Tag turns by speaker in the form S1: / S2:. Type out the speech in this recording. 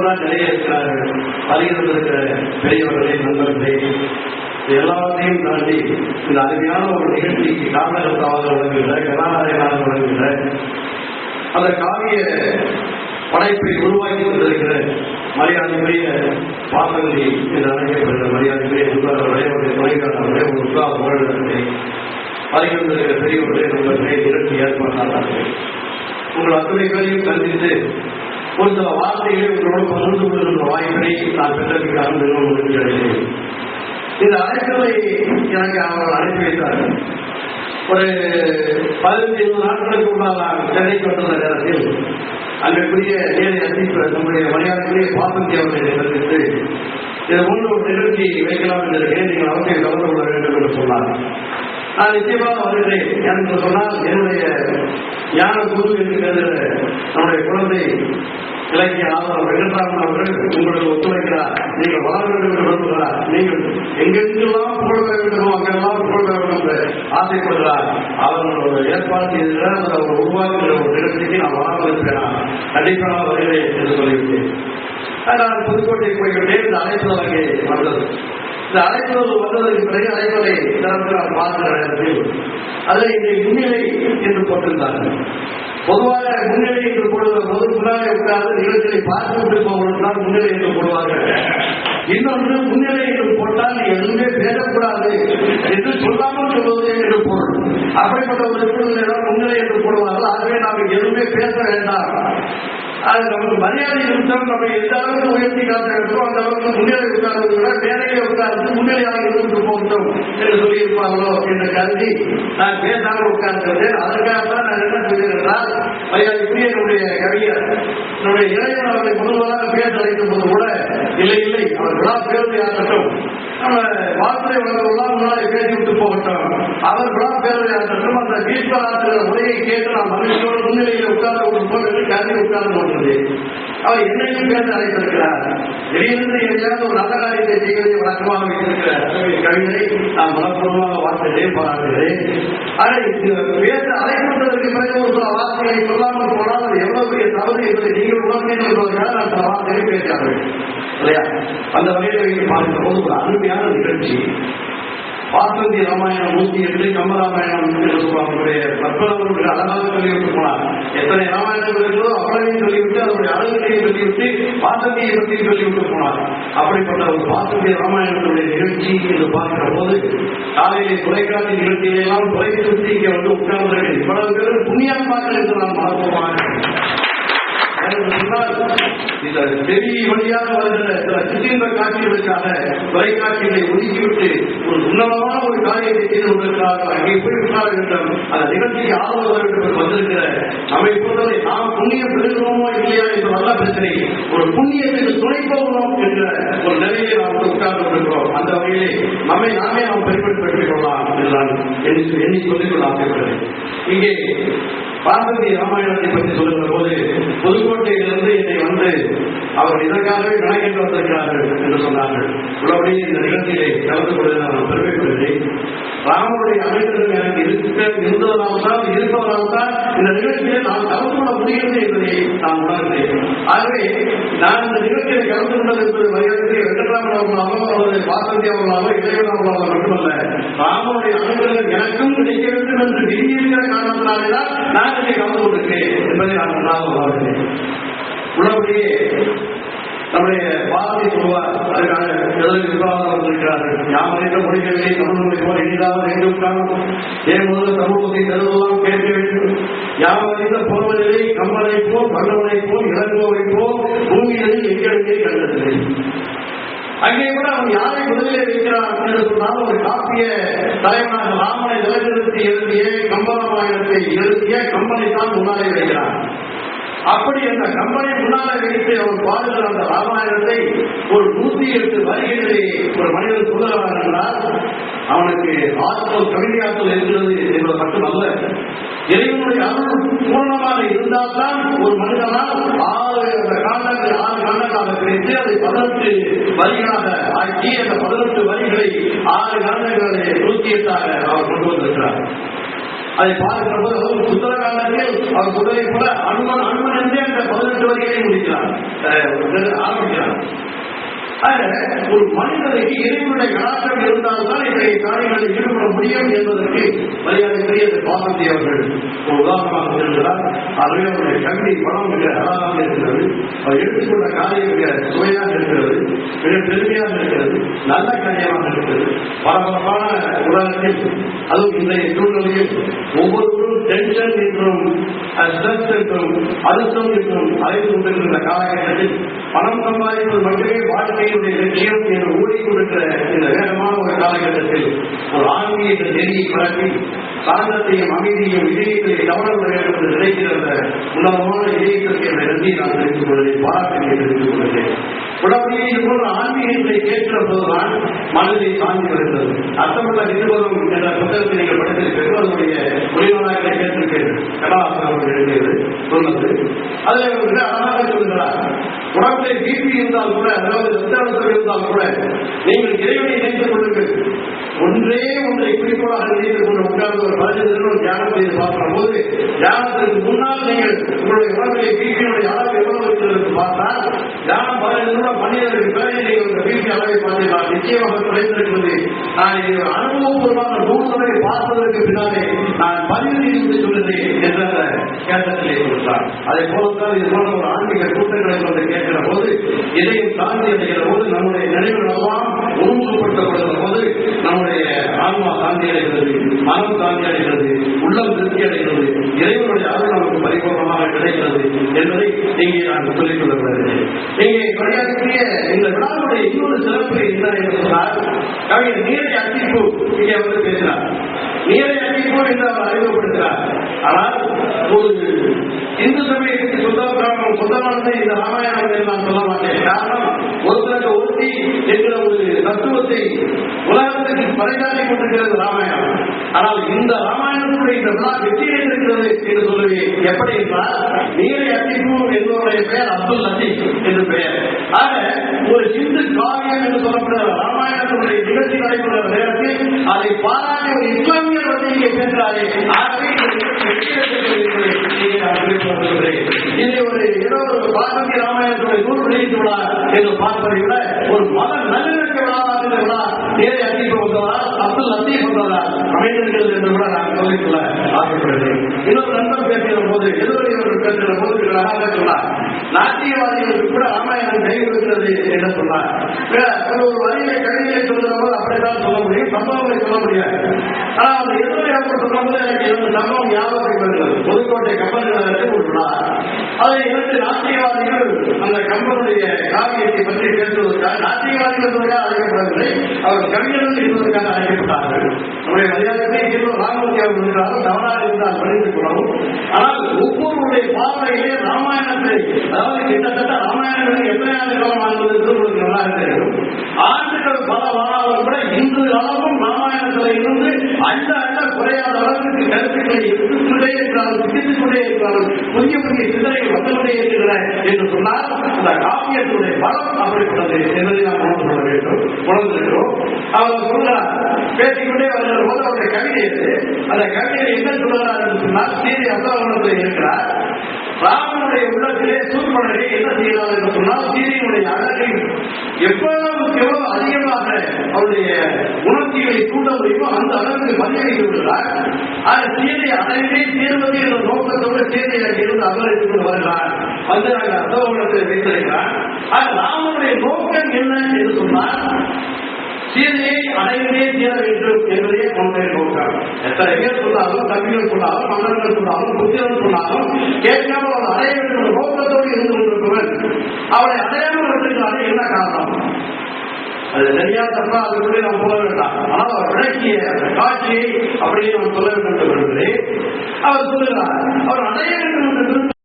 S1: தான் நிறைய இருக்கிறார்கள். வருகின்றிருக்கிற பெரியவர்களே, நண்பர்களே, எல்லாத்தையும் தாண்டி இந்த அருமையான ஒரு நிகழ்ச்சிக்கு காரணகர்த்தாக வழங்குகிற, கதாநாயகனாக வழங்குகிற, அந்த காவிய படைப்பை உருவாக்கி கொண்டிருக்கிற மரியாதைக்குரிய பாசகி என்று அழைக்கப்படுகிற மரியாதைக்குரிய நண்பர்களே, ஒரு தொலைக்காரர்களே, ஒரு உற்சாக புகழத்தை வருகின்றிருக்கிற பெரியவர்களே, நண்பர்களே, நிகழ்ச்சி ஏற்பாட்டாளர்கள், உங்கள் அத்தனை பேரையும் சந்தித்து ஒரு சில வார்த்தைகளை உங்களோடு பகிர்ந்து கொள்கின்ற வாய்ப்பினை நான் பெற்றதற்காக மிகவும் இருக்கிறேன். இந்த அழைப்புகளை எனக்கு அவர்கள் அனுப்பி வைத்தார்கள். ஒரு 15 நாட்களுக்கு முன்னால் சென்னைக்கு வந்துள்ள நேரத்தில் அங்கக்கூடிய நேரடி அசீஸ்வரர் நம்முடைய மரியாதைக்குரிய பாசந்தி அவர்களை சந்தித்து இது போன்ற ஒரு நிகழ்ச்சி வைக்கலாம் என்றிருக்கிறேன், நீங்கள் அவசியம் கலந்து கொள்ள வேண்டும் என்று சொன்னார். நான் நிச்சயமாக வருகிறேன் என்று சொன்னால் என்னுடைய ஞான குரு என்று கருதுகிற நம்முடைய குழந்தை இலக்கிய ஆதரவு வெங்கட்ராமன் அவர்கள் உங்களுக்கு ஒத்துழைக்கிறார். நீங்கள் வளர வேண்டும் என்று விரும்புகிறார். நீங்கள் எங்கெங்கெல்லாம் புகழ் பெற வேண்டுமோ அங்கெல்லாம் புகழ் பெற வேண்டும் என்று ஆசைப்படுகிறார். அவர்களோட ஏற்பாடு செய்திருக்கிறார். அதை அவர் உருவாக்குகிற ஒரு நிகழ்ச்சிக்கு நான் வராமல் இருக்கிறேன், கண்டிப்பாக வருகிறேன் என்று சொல்லிவிட்டேன். நான் புதுக்கோட்டை போய்விட்டேன். இந்த அழைப்புதல் அங்கே வந்தது. இந்த அழைப்புதல் வந்ததற்கு பிறகு அழைப்பதை சிறப்பு நான் பார்க்கிற நேரத்தில் அதில் இதை முன்னிலை என்று போட்டிருந்தார்கள். பொதுவாக முன்னிலை என்று போடுகிற போது முன்னாலே உட்கார்ந்து நிகழ்ச்சியை பார்த்துவிட்டு போவதற்கால் முன்னிலை என்று போடுவார்கள். இன்னொன்று, முன்னிலை என்று போட்டால் எதுவுமே பேசக்கூடாது என்று சொல்லாமல் சொல்வது என்று பொருள். அப்படிப்பட்ட ஒரு சூழ்நிலை முன்னிலை என்று போடுவார்கள். ஆகவே நாம் எதுவுமே பேச வேண்டாம், அது நமக்கு மரியாதை நிமித்தம் நம்ம எந்த அளவுக்கு உயர்த்தி காட்ட வேண்டும் அந்த அளவுக்கு முன்னிலை உட்கார்ந்து விட வேலையை உட்கார்ந்து முன்னிலையாக இருந்து போகட்டும் என்று சொல்லியிருப்பார்களோ என்று கருதி நான் பேசாமல் உட்கார்ந்திருந்தேன். அதற்காகத்தான் நான் என்ன சொல்லியிருந்தால், மரியாதைக்குரிய என்னுடைய கவிஞர் என்னுடைய இளைஞர் அவர்களை முதல்வராக பேச அழைக்கும் போது கூட இல்லை இல்லை அவர் விழா பேருந்தை ஆகட்டும், நம்ம வார்த்தை வளர்வெல்லாம் முன்னாடி பேசிவிட்டு போகட்டும், அவர் விழா பேருந்தை ஆகட்டும், அந்த வீட்பாளர் உரையை கேட்டு நான் மகிழ்ச்சியோடு முன்னிலையில் உட்கார்ந்து கொடுப்போம் என்று கருதி உட்கார்ந்து கொண்டது. அவர் என்னையும் பேச அழைத்திருக்கிறார். திடீரென்று எங்கேயாவது ஒரு நல்ல காரியத்தை செய்வதை வழக்கமாக வைத்திருக்கிற கவிஞரை நான் மனப்பூர்வமாக வாழ்த்துகிறேன், பாராட்டுகிறேன். அதை பேச அழைப்பதற்கு பிறகு ஒரு சில வார்த்தைகளை சொல்லாமல் போனால் அது எவ்வளவு பெரிய தவறு என்பதை நீங்கள் உணர்ந்தேன் என்பதற்காக நான் சில வார்த்தைகளை பேசியார்கள் இல்லையா? அந்த வகையில் பார்க்கிற போது ஒரு அருமையான நிகழ்ச்சி. வாசந்தி ராமாயணம் 108 கம்பராமாயணம் என்று சொல்லுவாங்களுடைய பற்பலவர்களுடைய அழகாக சொல்லிவிட்டு போனார். எத்தனை ராமாயணங்கள் இருக்கிறதோ அவ்வளவையும் சொல்லிவிட்டு அதனுடைய அழகுகளையும் சொல்லிவிட்டு வாசந்தியை பற்றியும் சொல்லிவிட்டு போனார். அப்படிப்பட்ட ஒரு வாசந்தி ராமாயணத்துடைய நிகழ்ச்சி என்று பார்க்கிற போது காலையிலே தொலைக்காட்சி நிகழ்ச்சியிலெல்லாம் தொலைத்து விட்டு இங்கே வந்து உட்கார்ந்திருக்கிறேன். இவ்வளவு பேரும் புண்ணியமாக்கள் என்று நான் மறப்போமாக இந்த பெரிய வழியாக வருகிற சில சிற்றின்ப காட்சிகளுக்காக தொலைக்காட்சிகளை ஒதுக்கிவிட்டு ஒரு உன்னதமான ஒரு காரியத்தை செய்து கொண்டிருக்கிறார்கள். அங்கே போய் உட்கார வேண்டும், அந்த நிகழ்ச்சியை ஆதரவு வேண்டும் வந்திருக்கிற நம்மை பொறுத்தவரை நாம் புண்ணியம் பெறுகிறோமோ இல்லையா என்ற நல்ல பிரச்சனை, ஒரு புண்ணியத்துக்கு துணை போகிறோம் என்ற ஒரு நிலையை நாம் உட்கார்ந்து கொண்டிருக்கிறோம். அந்த வகையிலே நம்மை நாமே நாம் பெருமைப்படுத்திக் கொள்ளலாம் என்று நான் எண்ணி சொல்லிக்கொள்ள ஆசைப்படுகிறேன். இங்கே வாசந்தி ராமாயணத்தை பற்றி சொல்லுகிற போது புதுக்கோட்டையிலிருந்து என்னை வந்து அவர்கள் இதற்காகவே கணக்கென்று வந்திருக்கிறார்கள் என்று சொன்னார்கள். உள்ளபடி இந்த நிகழ்ச்சியை கலந்து கொள்வதை நான் பெருமைப்படுகிறேன். ராமனுடைய அமைச்சர்கள் எனக்கு இருந்ததனால்தான் இருப்பதனால்தான் இந்த நிகழ்ச்சியை நான் கலந்து கொள்ள முடிகிறது என்பதை நான் உணர்கிறேன். ஆகவே நான் இந்த நிகழ்ச்சியை கலந்து கொண்டது என்பது மரியாதை வெங்கட்ராமன் அவர்களாகவோ அல்லது வாசந்தி அவர்களாகவோ இளையவன் அவர்களாக மட்டுமல்ல, ராமனுடைய அமைச்சர்கள் எனக்கும் கிடைக்க வேண்டும் என்று விதியிருக்கிற காரணத்தினால்தான் நான் இதை கலந்து கொண்டிருக்கிறேன் என்பதை நான் நன்றாக உணர்கிறேன். உள்ளபடியே நம்முடைய பாரதி சொல்வார், அதற்கான எதிர்ப்பு விவாதம் வந்திருக்கிறார்கள். யாமறிந்த மொழிகளிலே தமிழ் மொழி போல் எளிதாக வேண்டும் காணும், ஏன் முதல் சமூகத்தை தருவதெல்லாம் கேட்க வேண்டும். யாமறிந்த போர்வதிலே கம்பனை போல் வல்லவனை போல் இளங்கோவை போல் பூமியில் எங்களுக்கே கண்டதில்லை. அங்கே கூட அவன் யாரை முதலிலே வைக்கிறான் என்று சொன்னால் ஒரு காப்பிய தலைவனாக ராமனை நிலைநிறுத்தி எழுதிய கம்பராமாயணத்தை எழுதிய கம்பனை தான் முன்னாலே வைக்கிறான். அப்படி அந்த கம்பனை முன்னாலே வைத்து அவன் பாடுகிற அந்த ராமாயணத்தை ஒரு 108 வரிகளிலே ஒரு மனிதன் சொல்லுகிறான் என்றால் அவனுக்கு ஆற்றல் கவிதையாற்றல் இருக்கிறது என்பது மட்டுமல்ல, இறைவனுடைய அருள் பூர்ணமாக இருந்தால்தான் ஒரு மனிதனால் 6 காண்டங்களாக பிரித்து அதை 18 வரிகளாக ஆக்கி அந்த 18 வரிகளை 6 காண்டங்களை 108 அவர் கொண்டு வந்திருக்கிறார். அதை பார்க்கிற போது சுந்தர காலத்தில் அவர் சொல்வதை போல அனுமன் அனுமன் என்றே அந்த 18 வரிகளை முடிக்கிறார், ஆரம்பிக்கிறார். ஒரு மனிதனுக்கு இறைவனுடைய கலாச்சாரம் இருந்தால்தான் இன்றைய காரியங்களில் ஈடுபட முடியும் என்பதற்கு மரியாதைக்குரிய பாசத்தை அவர்கள் ஒரு உதாரணமாக சொல்கிறார். அதுவே அவருடைய கல்வி பணம் மிக அழகாக இருக்கிறது, அவர் எடுத்துக்கொண்ட காரியம் மிக சுவையாக இருக்கிறது, மிக பெருமையாக இருக்கிறது, நல்ல காரியமாக இருக்கிறது. பரபரப்பான உலகத்தில் அதுவும் இன்றைய சூழ்நிலையில் ஒவ்வொருவரும் டென்ஷன் என்றும் ஸ்ட்ரெஸ் என்றும் அழுத்தம் என்றும் அழைத்து கொண்டிருக்கின்ற காலகட்டத்தில் பணம் சம்பாதிப்பது மட்டுமே வாழ்க்கையினுடைய லட்சியம் என்று ஓடிக்கொண்டிருக்கிற இந்த வேகமான ஒரு காலகட்டத்தில் ஒரு ஆன்மீக நெறியை பரப்பி சாந்தத்தையும் அமைதியும் இதயத்தை கவனம் வேண்டும் என்று நினைக்கிற அந்த உன்னதமான இதயத்திற்கு என்ற நன்றி நான் தெரிவித்துக் கொள்கிறேன், பாராட்டுகளை தெரிவித்துக் கொள்கிறேன். உடனே இது போன்ற ஆன்மீகத்தை கேட்கிற போதுதான் மனதை சாந்தி வருகிறது. அர்த்தமுள்ள நிருபகம் என்ற புத்தகத்தை நீங்கள் படித்திருக்கிறீர்கள், அதனுடைய உரையாடலை கேட்டிருக்கிறீர்கள். கலாசாரம் அவர்கள் எழுதியது சொன்னது. அதில் அவர்கள் அழகாக சொல்கிறார், உடம்புல பிபி இருந்தால் கூட, அதாவது ரத்தம் இருந்தால் கூட நீங்கள் இறைவனை நினைத்துக் கொள்ளுங்கள். ஒன்றே ஒன்றை குறிக்கோளாக நினைத்துக் கொண்டு உட்கார்ந்து ஒரு 15 நிமிடம் தியானம் செய்து பார்க்கிற போது தியானத்திற்கு முன்னால் நீங்கள் உங்களுடைய உடம்புடைய பிபியினுடைய அளவு எவ்வளவு இருக்கிறது பார்த்தால் தியானம் 15 நிமிடம் மனிதர்களுக்கு பிறகு நீங்கள் ஒரு பிபி அளவை பார்த்தீர்கள் நிச்சயமாக குறைந்திருக்கிறது. நான் இது அனுபவபூர்வமாக 100 முறை பார்ப்பதற்கு பின்னாலே நான் பதிவு செய்து சொல்லுகிறேன் என்ற கேட்டத்திலே கொடுத்தார். அதை போலத்தான் இது போன்ற ஒரு ஆன்மீக கூட்டங்களை கொண்டு கேட்கிற போது இதையும் சாந்தி அடைகிற போது நம்முடைய நினைவுகள் எல்லாம் ஒழுங்குபடுத்தப்படுகிற போது நம்முடைய ஆன்மா சாந்தி அடைகிறது, மனம் சாந்தி அடைகிறது, உள்ளம் திருப்தி அடைகிறது, இறைவனுடைய அருள் நமக்கு பரிபூர்ணமாக கிடைக்கிறது என்பதை இங்கே நான் சொல்லிக் கொள்ள வருகிறேன். இங்கே வழியாற்றிய இந்த விழாவுடைய இன்னொரு சிறப்பு என்ன என்று சொன்னால், கவிஞர் நீரை அத்திப்பூ இங்கே வந்து பேசினார். நீரை அத்திப்பூ என்று அவர் அறிமுகப்படுத்தினார். ஆனால் ஒரு இந்து சமயத்துக்கு சொந்தமானது இந்த ராமாயணம் நான் சொல்ல மாட்டேன். காரணம், ஒருத்தருக்கு ஒருத்தி என்கிற ஒரு தத்துவத்தை உலகத்துக்கு பறைசாற்றி கொண்டிருக்கிறது ராமாயணம். ஆனால் இந்த ராமாயணத்துடைய இந்த விழா வெற்றி அடைந்திருக்கிறது என்று சொல்லுவேன். எப்படி என்றால், நீரை அத்திப்பூ என்பவருடைய பெயர் அப்துல் லத்தீப் என்று பெயர். ஆக ஒரு சிந்து காவியம் என்று சொல்லப்படுகிற ராமாயணத்துடைய நிகழ்ச்சி நடைபெறுகிற நேரத்தில் அதை பாராட்டி ஒரு இஸ்லாமியர் வந்து இங்கே பேசுகிறாரே. ஆகவே இதை ஒரு ஏதோ ஒரு பாரதிய ராமாயணத்துடைய நூல் வெளியீட்டு விழா என்று பார்ப்பதை விட ஒரு மத நல்லிணக்க விழாவாக இந்த விழா நேரை அத்திப்பு வந்தவரா அப்துல் லத்தீப் வந்தவரா அமைந்திருக்கிறது என்று கூட நான் சொல்லிக்கொள்ள ஆசைப்படுகிறேன். இன்னொரு நண்பர் பேசுகிற போது எதிர்வரையவர்கள் பேசுகிற போது அழகாக சொன்னார், நாட்டியவாதிகளுக்கு கூட ராமாயணம் கை கொடுக்கிறது என்று சொன்னார். ஒரு வரியை கவிதையை சொல்கிற போது அப்படித்தான் சொல்ல முடியும், சம்பவங்களை சொல்ல முடியாது. ஆனால் அந்த எதிர்வரையவர்கள் சொல்லும் போது எனக்கு இரண்டு சம்பவம் ஞாபகம் வருகிறது. புதுக்கோட்டை கம்பன் ஒரு விழா, அதை 2 நாட்டியவாதிகள் அந்த கம்பனுடைய காவியத்தை பற்றி பேசுவதற்காக, நாட்டியவாதிகள் அழைக்கப்படவில்லை, அவர் கவிஞர்கள் என்பதற்காக அழைக்கப்பட்டார்கள். நம்முடைய மரியாதை ராமமூர்த்தி அவர்கள் இருக்கிறார்கள், தவறாக இருந்தால் மன்னித்துக் கொள்ளவும். ஆனால் ஒவ்வொருவருடைய பார்வையிலே ராமாயணத்தை, அதாவது கிட்டத்தட்ட ராமாயணங்களுக்கு எத்தனை ஆண்டு காலம் ஆகுவது உங்களுக்கு நல்லா தெரியும். ஆண்டுகள் பல வாராலும் கூட இன்று அளவும் ராமாயணத்தில் இருந்து அண்ட குறையாத அளவுக்கு கருத்துக்களை எடுத்துக்கொண்டே இருக்கிறார்கள், சிந்தித்துக் கொண்டே இருக்கிறார்கள், புதிய புதிய சிந்தனைகள் வந்து கொண்டே இருக்கின்றன என்று சொன்னால் அந்த காவியத்துடைய பலம் அப்படிப்பட்டது என்பதை நாம் உணர்ந்து கொள்ள வேண்டும், உணர்ந்திருக்கிறோம். அவர் சொல்கிறார், பேசிக்கொண்டே வருகிற போது அவருடைய கவிதை அந்த கவிதையை என்ன சொல்கிறார் என்று சொன்னால், சீதை அசோகத்தில் இருக்கிறார். ராமனுடைய உள்ளத்திலே சூர்பனகை என்ன செய்யலாம் என்று சொன்னால், சீதையினுடைய அழகை எவ்வளவுக்கு எவ்வளவு அதிகமாக அவருடைய உணர்ச்சிகளை தூண்ட முடியுமோ அந்த அளவுக்கு மதிப்பீடு விடுகிறார். ஆனால் சீதை அடைவே தீர்வது என்ற நோக்கத்தோடு சீதை இருந்து அபகரித்துக் கொண்டு வருகிறார், வந்து நாங்கள் அசோகத்தை வைத்திருக்கிறார். ராமனுடைய நோக்கம் என்ன என்று சொன்னால், சீதையை அடைவதே தீர வேண்டும் என்பதே அவனுடைய நோக்கம். எத்தனை பேர் சொன்னாலும், கவிகள் சொன்னாலும், மன்னர்கள் சொன்னாலும், புத்திரன் சொன்னாலும் கேட்காமல் அவன் அடைய வேண்டும் என்ற நோக்கத்தோடு இருந்து கொண்டிருப்பவன் அவனை அடையாமல் விட்டுகிறாரே என்ன காரணம்? அது சரியா தப்பா அதுக்குள்ளே நாம் சொல்ல வேண்டாம். ஆனால் அவர் விளக்கிய அந்த காட்சியை அப்படியே நாம் சொல்ல வேண்டும் என்று அவர் சொல்லுகிறார். அவர் அடைய வேண்டும் என்று